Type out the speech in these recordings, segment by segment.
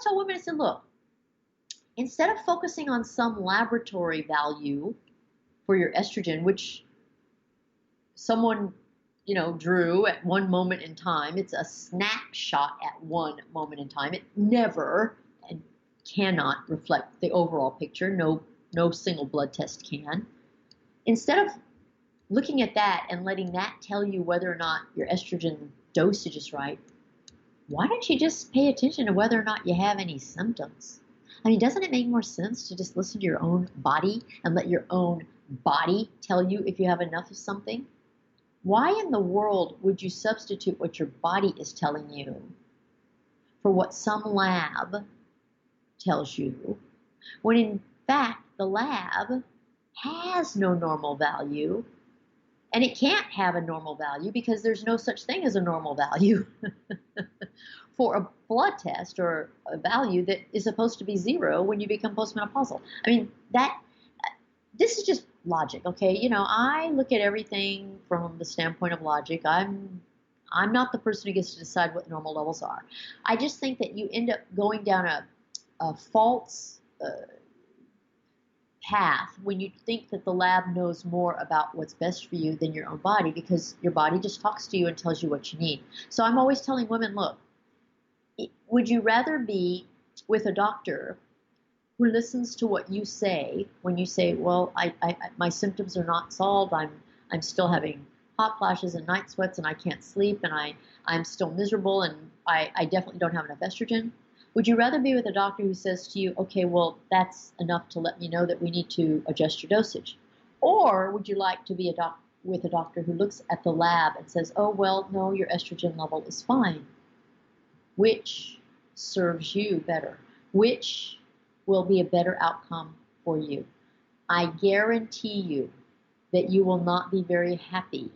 tell women, I said, look, instead of focusing on some laboratory value for your estrogen, which someone, drew at one moment in time, it's a snapshot at one moment in time. It never and cannot reflect the overall picture. No single blood test can. Instead of looking at that and letting that tell you whether or not your estrogen dosage is right, why don't you just pay attention to whether or not you have any symptoms? I mean, doesn't it make more sense to just listen to your own body and let your own body tell you if you have enough of something? Why in the world would you substitute what your body is telling you for what some lab tells you, when in fact the lab has no normal value, and it can't have a normal value because there's no such thing as a normal value for a blood test, or a value that is supposed to be zero when you become postmenopausal. I mean, this is just logic, okay? I look at everything from the standpoint of logic. I'm not the person who gets to decide what normal levels are. I just think that you end up going down a false path when you think that the lab knows more about what's best for you than your own body, because your body just talks to you and tells you what you need. So I'm always telling women, look, would you rather be with a doctor who listens to what you say when you say, well, my symptoms are not solved, I'm still having hot flashes and night sweats and I can't sleep and I'm still miserable and I definitely don't have enough estrogen? Would you rather be with a doctor who says to you, okay, well, that's enough to let me know that we need to adjust your dosage? Or would you like to be with a doctor who looks at the lab and says, oh, well, no, your estrogen level is fine? Which serves you better? Which will be a better outcome for you? I guarantee you that you will not be very happy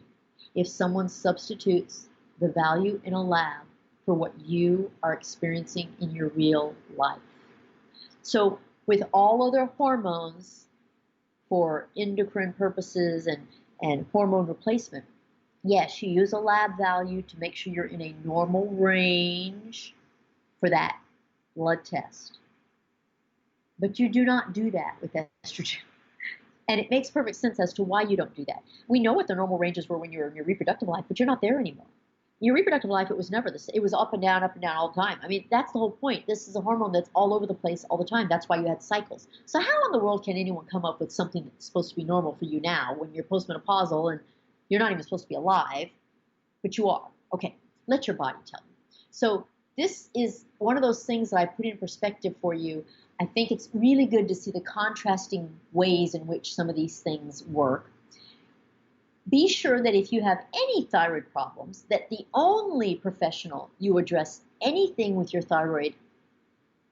if someone substitutes the value in a lab for what you are experiencing in your real life. So with all other hormones for endocrine purposes and hormone replacement, yes, you use a lab value to make sure you're in a normal range for that blood test. But you do not do that with estrogen. And it makes perfect sense as to why you don't do that. We know what the normal ranges were when you were in your reproductive life, but you're not there anymore. In your reproductive life, it was never the same. It was up and down all the time. I mean, that's the whole point. This is a hormone that's all over the place all the time. That's why you had cycles. So how in the world can anyone come up with something that's supposed to be normal for you now when you're postmenopausal and you're not even supposed to be alive, but you are? Okay, let your body tell you. So this is one of those things that I put in perspective for you. I think it's really good to see the contrasting ways in which some of these things work. Be sure that if you have any thyroid problems, that the only professional you address anything with your thyroid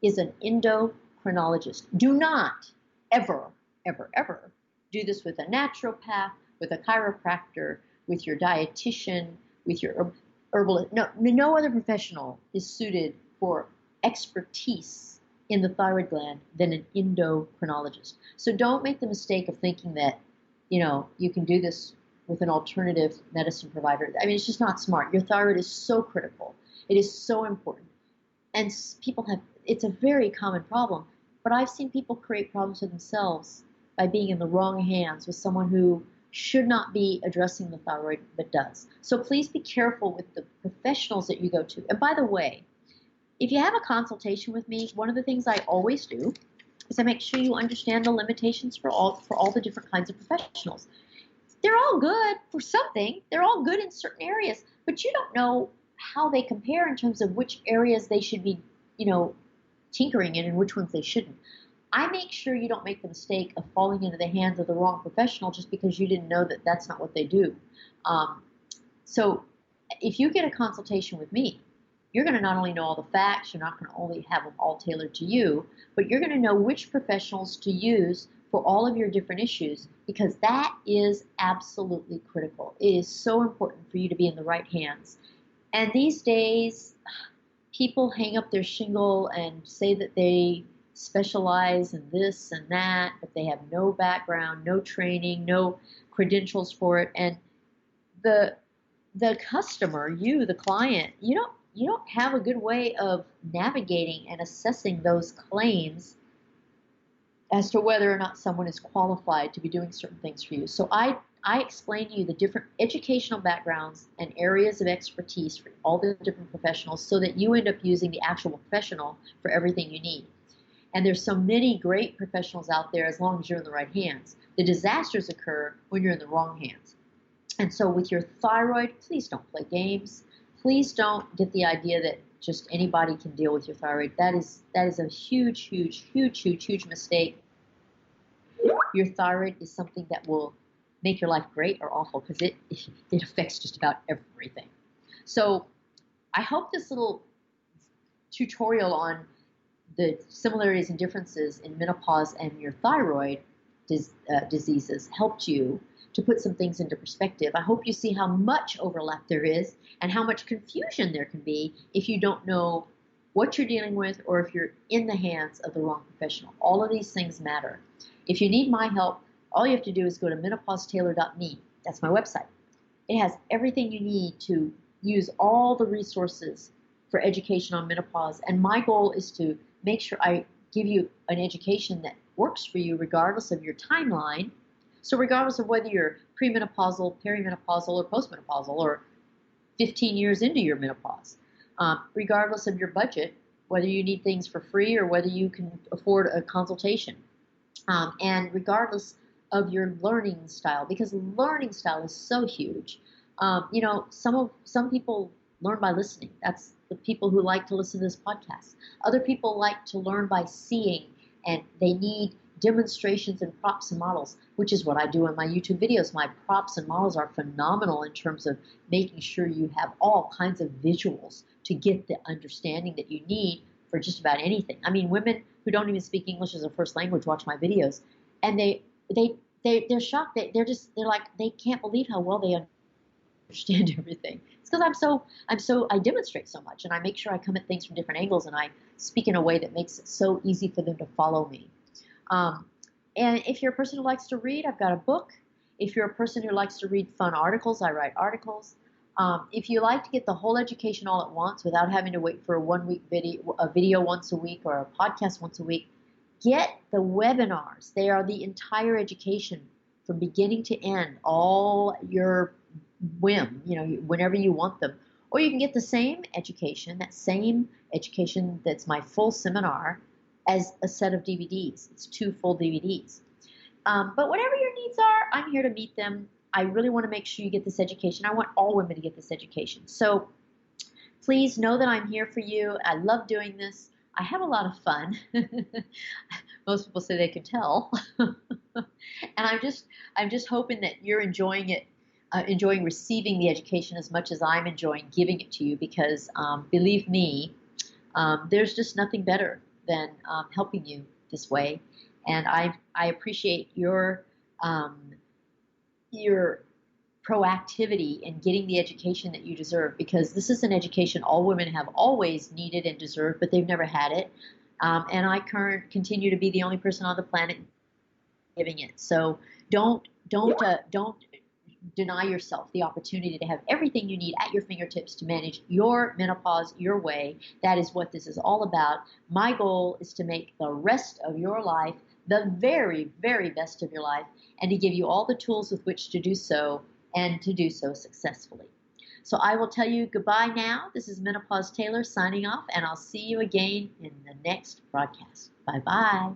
is an endocrinologist. Do not ever, ever, ever do this with a naturopath, with a chiropractor, with your dietitian, with your herbalist. No other professional is suited for expertise in the thyroid gland than an endocrinologist. So don't make the mistake of thinking that, you can do this with an alternative medicine provider. I mean, it's just not smart. Your thyroid is so critical. It is so important. And it's a very common problem, but I've seen people create problems for themselves by being in the wrong hands with someone who should not be addressing the thyroid but does. So please be careful with the professionals that you go to. And by the way, if you have a consultation with me, one of the things I always do is I make sure you understand the limitations for all the different kinds of professionals. They're all good for something. They're all good in certain areas, but you don't know how they compare in terms of which areas they should be, tinkering in and which ones they shouldn't. I make sure you don't make the mistake of falling into the hands of the wrong professional just because you didn't know that that's not what they do. So if you get a consultation with me, you're going to not only know all the facts, you're not going to only have them all tailored to you, but you're going to know which professionals to use for all of your different issues, because that is absolutely critical. It is so important for you to be in the right hands. And these days, people hang up their shingle and say that they specialize in this and that, but they have no background, no training, no credentials for it. And the customer, you, the client, you you don't have a good way of navigating and assessing those claims as to whether or not someone is qualified to be doing certain things for you. So I explain to you the different educational backgrounds and areas of expertise for all the different professionals so that you end up using the actual professional for everything you need. And there's so many great professionals out there as long as you're in the right hands. The disasters occur when you're in the wrong hands. And so with your thyroid, please don't play games. Please don't get the idea that just anybody can deal with your thyroid. That is a huge, huge, huge, huge, huge mistake. Your thyroid is something that will make your life great or awful because it affects just about everything. So I hope this little tutorial on the similarities and differences in menopause and your thyroid diseases helped you to put some things into perspective. I hope you see how much overlap there is and how much confusion there can be if you don't know what you're dealing with or if you're in the hands of the wrong professional. All of these things matter. If you need my help, all you have to do is go to menopausetailor.me. That's my website. It has everything you need to use all the resources for education on menopause. And my goal is to make sure I give you an education that works for you regardless of your timeline. So regardless of whether you're premenopausal, perimenopausal, or postmenopausal, or 15 years into your menopause, regardless of your budget, whether you need things for free or whether you can afford a consultation, and regardless of your learning style, because learning style is so huge. Some people learn by listening. That's the people who like to listen to this podcast. Other people like to learn by seeing, and they need demonstrations and props and models, which is what I do in my YouTube videos. My props and models are phenomenal in terms of making sure you have all kinds of visuals to get the understanding that you need for just about anything. I mean, women who don't even speak English as a first language watch my videos, and they're shocked. They're like, they can't believe how well they understand everything. It's because I demonstrate so much, and I make sure I come at things from different angles, and I speak in a way that makes it so easy for them to follow me. And if you're a person who likes to read, I've got a book. If you're a person who likes to read fun articles, I write articles. If you like to get the whole education all at once without having to wait for a video once a week or a podcast once a week, get the webinars. They are the entire education from beginning to end, all your whim, whenever you want them. Or you can get the same education, that's my full seminar, as a set of DVDs. It's 2 full DVDs. But whatever your needs are, I'm here to meet them. I really want to make sure you get this education. I want all women to get this education. So please know that I'm here for you. I love doing this. I have a lot of fun. Most people say they can tell. And I'm just hoping that you're enjoying it, enjoying receiving the education as much as I'm enjoying giving it to you, because believe me, there's just nothing better than helping you this way. And I appreciate your proactivity in getting the education that you deserve, because this is an education all women have always needed and deserved, but they've never had it. And I continue to be the only person on the planet giving it. So don't deny yourself the opportunity to have everything you need at your fingertips to manage your menopause your way. That is what this is all about. My goal is to make the rest of your life the very, very best of your life, and to give you all the tools with which to do so, and to do so successfully. So I will tell you goodbye now. This is Menopause Tailor signing off, and I'll see you again in the next broadcast. Bye-bye.